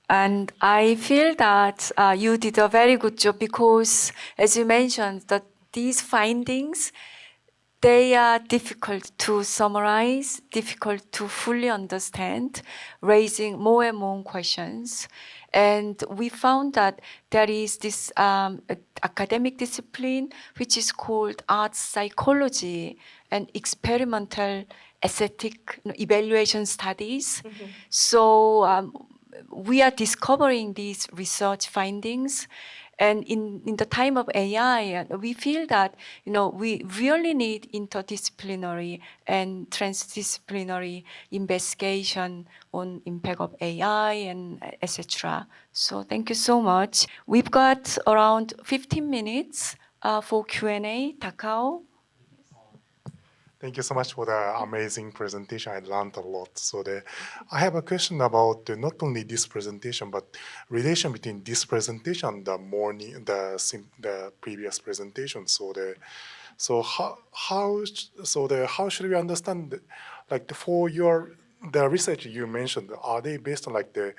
And I feel that you did a very good job because, as you mentioned, that these findings, they are difficult to summarize, difficult to fully understand, raising more and more questions. And we found that there is this academic discipline which is called arts psychology and experimental aesthetic evaluation studies. Mm-hmm. So we are discovering these research findings. And in the time of AI, we feel that we really need interdisciplinary and transdisciplinary investigation on impact of AI and etc. So thank you so much. We've got around 15 minutes for Q&A. Takao. Thank you so much for the amazing presentation. I learned a lot. So I have a question about not only this presentation, but relation between this presentation and the previous presentation. How should we understand, for the research you mentioned, are they based on the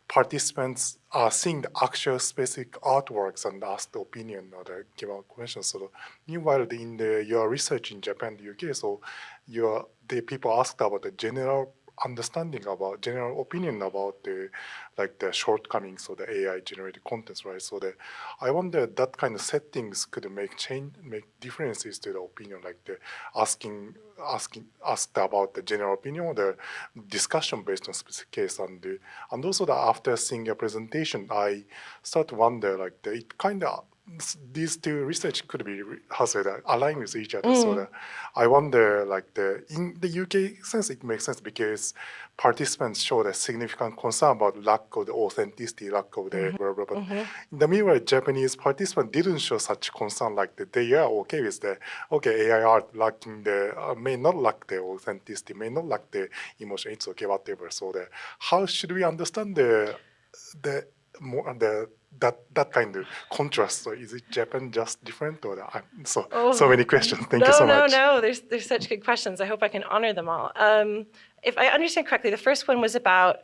participants are seeing the actual specific artworks and ask the opinion or the given questions? So meanwhile, in your research in Japan, the UK, so the people asked about the general opinion about the shortcomings of the AI generated contents, right? So I wonder that kind of settings could make differences to the opinion, asked about the general opinion or the discussion based on specific case, and also after seeing your presentation, I start to wonder it kind of these two research could be aligned with each other. So I wonder, in the UK sense, it makes sense because participants showed a significant concern about lack of the authenticity, lack of the blah, blah, blah. In the meanwhile, Japanese participants didn't show such concern, they are okay with AI art lacking may not lack the authenticity, may not lack the emotion, it's okay, whatever. So how should we understand that kind of contrast? So is it Japan just different, or so many questions? Thank you so much. No. There's such good questions. I hope I can honor them all. If I understand correctly, the first one was about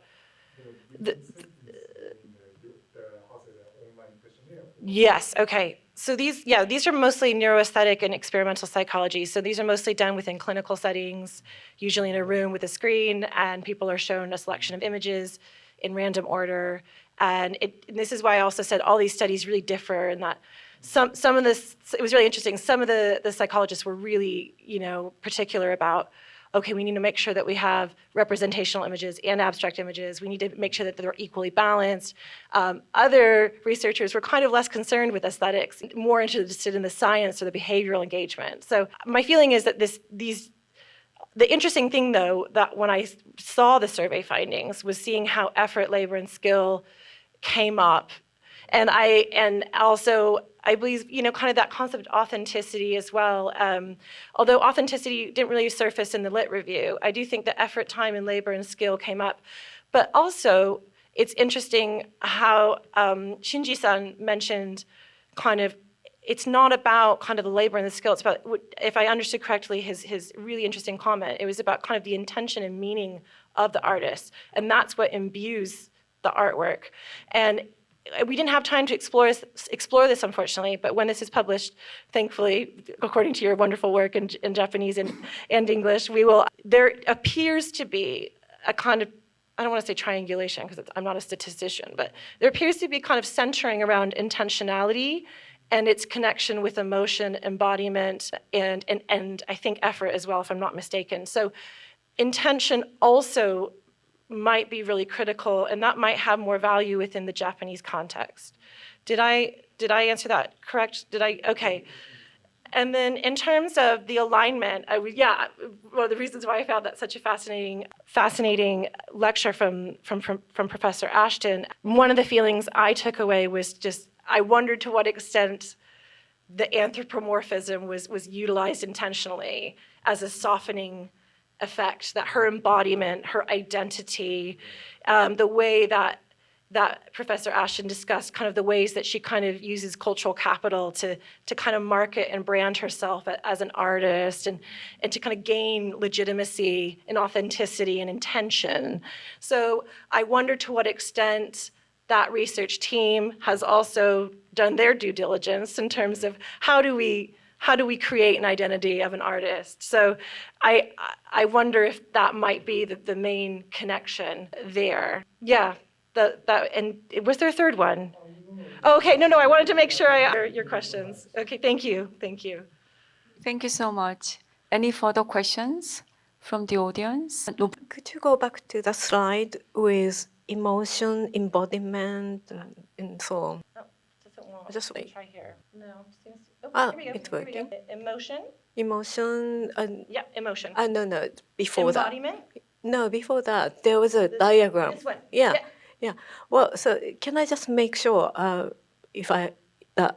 Yes. Okay. So these are mostly neuroaesthetic and experimental psychology. So these are mostly done within clinical settings, usually in a room with a screen, and people are shown a selection of images in random order. And this is why I also said all these studies really differ in that some of this, it was really interesting. Some of the psychologists were really, particular about, okay, we need to make sure that we have representational images and abstract images. We need to make sure that they're equally balanced. Other researchers were kind of less concerned with aesthetics, more interested in the science or the behavioral engagement. So my feeling is that the interesting thing, though, that when I saw the survey findings was seeing how effort, labor, and skill came up. And also I believe, kind of that concept of authenticity as well. Although authenticity didn't really surface in the lit review, I do think that effort, time, and labor and skill came up. But also, it's interesting how Shinji-san mentioned kind of, it's not about kind of the labor and the skill. It's about, if I understood correctly, his really interesting comment, it was about kind of the intention and meaning of the artist. And that's what imbues the artwork. And we didn't have time to explore this, unfortunately, but when this is published, thankfully, according to your wonderful work in Japanese and English, there appears to be a kind of, I don't want to say triangulation because I'm not a statistician, but there appears to be kind of centering around intentionality and its connection with emotion, embodiment, and I think effort as well, if I'm not mistaken. So intention also might be really critical, and that might have more value within the Japanese context. Did I answer that correct? Okay. And then in terms of the alignment, one of the reasons why I found that such a fascinating lecture from Professor Ashton, one of the feelings I took away was just, I wondered to what extent the anthropomorphism was utilized intentionally as a softening effect, that her embodiment, her identity, the way that Professor Ashton discussed kind of the ways that she kind of uses cultural capital to kind of market and brand herself as an artist and to kind of gain legitimacy and authenticity and intention. So I wonder to what extent that research team has also done their due diligence in terms of how do we create an identity of an artist. So I wonder if that might be the main connection there. Yeah, and was there a third one? Oh, okay, no, I wanted to make sure I answered your questions. Okay, thank you. Thank you so much. Any further questions from the audience? Could you go back to the slide with emotion, embodiment, and so on? Oh, doesn't want. Just wait. Try here. No, seems. Ah, here we go. it's Here we go. working. Emotion. Emotion. Yeah, emotion. No. Before Embodiment. that. No, before that there was a diagram. This one. Yeah. Well, so can I just make sure if I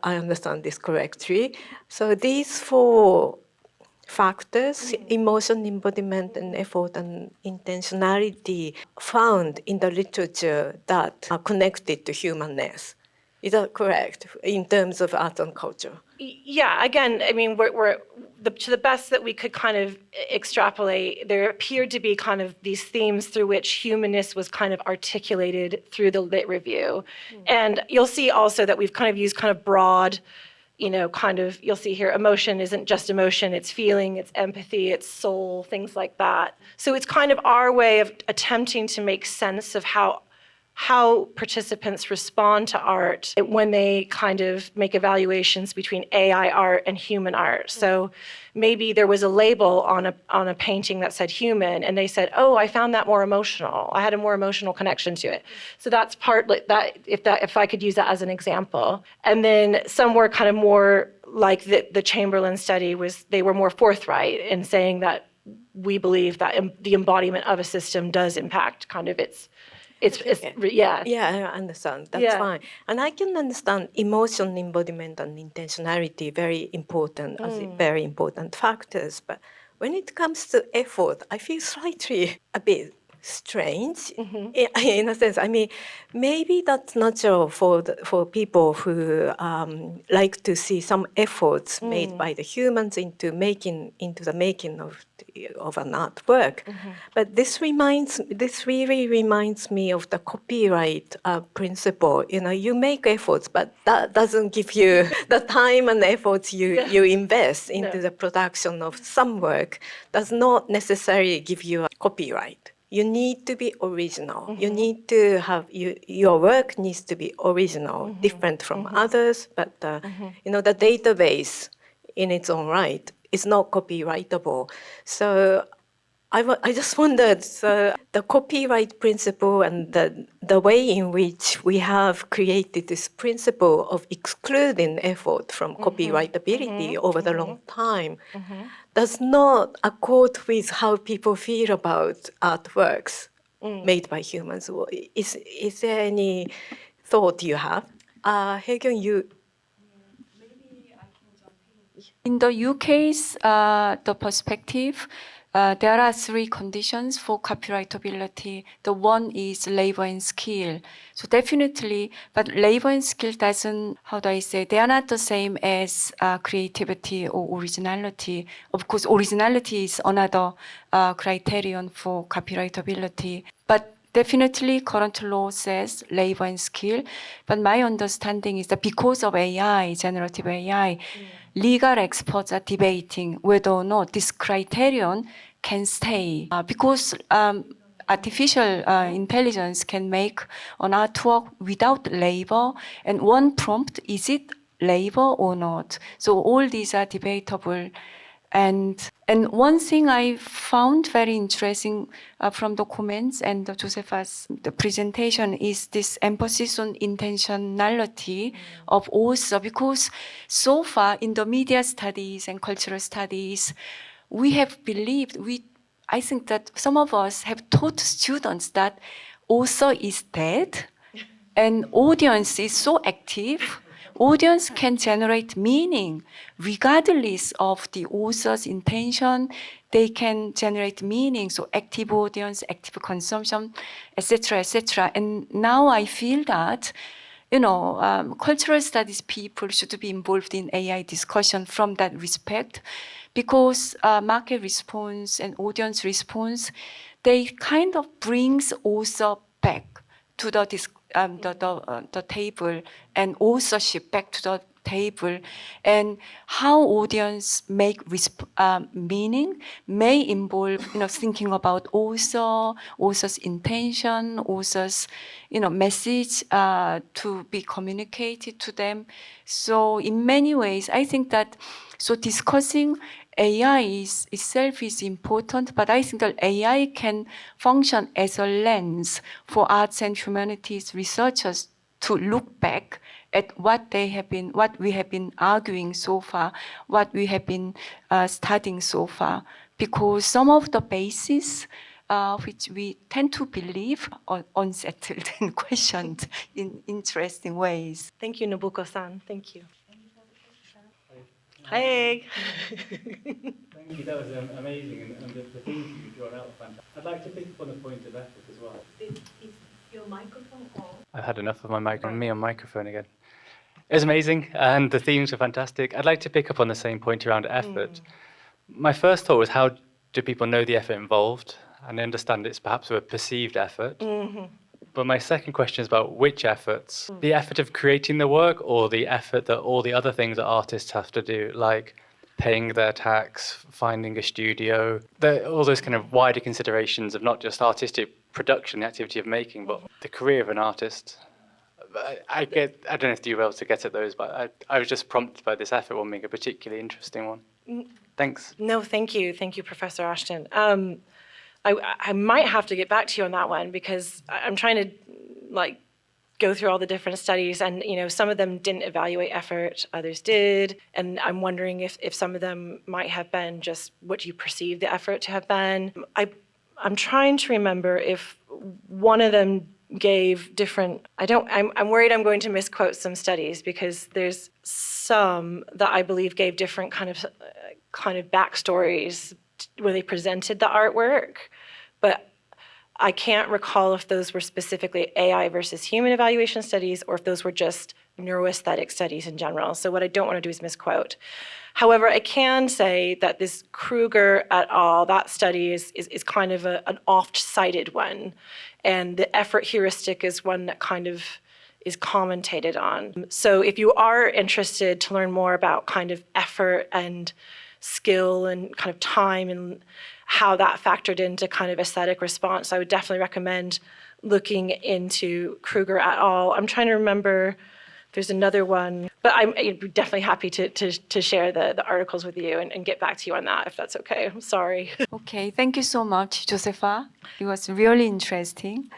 understand this correctly? So these four factors, emotion, embodiment, and effort and intentionality, found in the literature that are connected to humanness. Is that correct in terms of art and culture? Yeah, again, I mean, to the best that we could kind of extrapolate, there appeared to be kind of these themes through which humanness was kind of articulated through the lit review. And you'll see also that we've kind of used kind of broad, you'll see here, emotion isn't just emotion, it's feeling, it's empathy, it's soul, things like that. So it's kind of our way of attempting to make sense of how participants respond to art when they kind of make evaluations between AI art and human art. So maybe there was a label on a painting that said human, and they said, "Oh, I found that more emotional. I had a more emotional connection to it." So that's partly that. If I could use that as an example, and then some were kind of more like the Chamberlain study was. They were more forthright in saying that we believe that the embodiment of a system does impact kind of its. Yeah. Yeah, I understand. That's fine. And I can understand emotion, embodiment, and intentionality, very important very important factors. But when it comes to effort, I feel slightly a bit strange in a sense. I mean, maybe that's natural for people who like to see some efforts made by the humans into the making of an artwork. But this really reminds me of the copyright principle. You make efforts, but that doesn't give you the time and efforts you invest into the production of some work does not necessarily give you a copyright. You need to be original. You need to have your work needs to be original, different from others. But the database in its own right is not copyrightable. So I just wondered the copyright principle and the way in which we have created this principle of excluding effort from copyrightability over the long time does not accord with how people feel about artworks made by humans. Is there any thought you have? Hae-kyung, you. In the UK's the perspective, there are three conditions for copyrightability. The one is labor and skill. So definitely, but labor and skill doesn't, they are not the same as creativity or originality. Of course, originality is another criterion for copyrightability. But definitely, current law says labor and skill. But my understanding is that because of AI, generative AI, legal experts are debating whether or not this criterion can stay. Because artificial intelligence can make an artwork without labor, and one prompt, is it labor or not? So all these are debatable. And one thing I found very interesting from the comments and Josepha's presentation is this emphasis on intentionality of author, because so far in the media studies and cultural studies, we have believed, I think that some of us have taught students that author is dead and audience is so active. Audience can generate meaning regardless of the author's intention. They can generate meaning, so active audience, active consumption, etc., etc. And now I feel that, cultural studies people should be involved in AI discussion from that respect, because market response and audience response, they kind of brings author back to the the table and authorship back to the table, and how audience make meaning may involve thinking about author's intention, author's message to be communicated to them. So in many ways, I think that discussing AI itself is important, but I think that AI can function as a lens for arts and humanities researchers to look back at what we have been arguing so far, what we have been studying so far, because some of the bases which we tend to believe are unsettled and questioned in interesting ways. Thank you, Nobuko-san. Thank you. Hi. Thank you, that was amazing, and the things you brought out were fantastic. I'd like to pick up on the point of effort as well. Is your microphone on? I've had enough of me on microphone again. It was amazing, and the themes were fantastic. I'd like to pick up on the same point around effort. My first thought was, how do people know the effort involved? And I understand it's perhaps a perceived effort. But my second question is about which efforts. The effort of creating the work, or the effort that all the other things that artists have to do, like paying their tax, finding a studio, all those kind of wider considerations of not just artistic production, the activity of making, but the career of an artist. I don't know if you were able to get at those, but I was just prompted by this effort one being a particularly interesting one. Thanks. No, thank you. Thank you, Professor Ashton. I might have to get back to you on that one, because I'm trying to go through all the different studies, and some of them didn't evaluate effort, others did, and I'm wondering if some of them might have been just what you perceive the effort to have been. I'm trying to remember if one of them gave different. I'm worried I'm going to misquote some studies, because there's some that I believe gave different kind of backstories where they presented the artwork, but I can't recall if those were specifically AI versus human evaluation studies, or if those were just neuroaesthetic studies in general. So what I don't want to do is misquote. However, I can say that this Kruger et al., that study is kind of an oft-cited one, and the effort heuristic is one that kind of is commentated on. So if you are interested to learn more about kind of effort and skill and kind of time and how that factored into kind of aesthetic response, I would definitely recommend looking into Kruger et al. I'm trying to remember, there's another one, but I'm definitely happy to share the articles with you and get back to you on that, if that's okay. I'm sorry. Okay, thank you so much, Josepha. It was really interesting.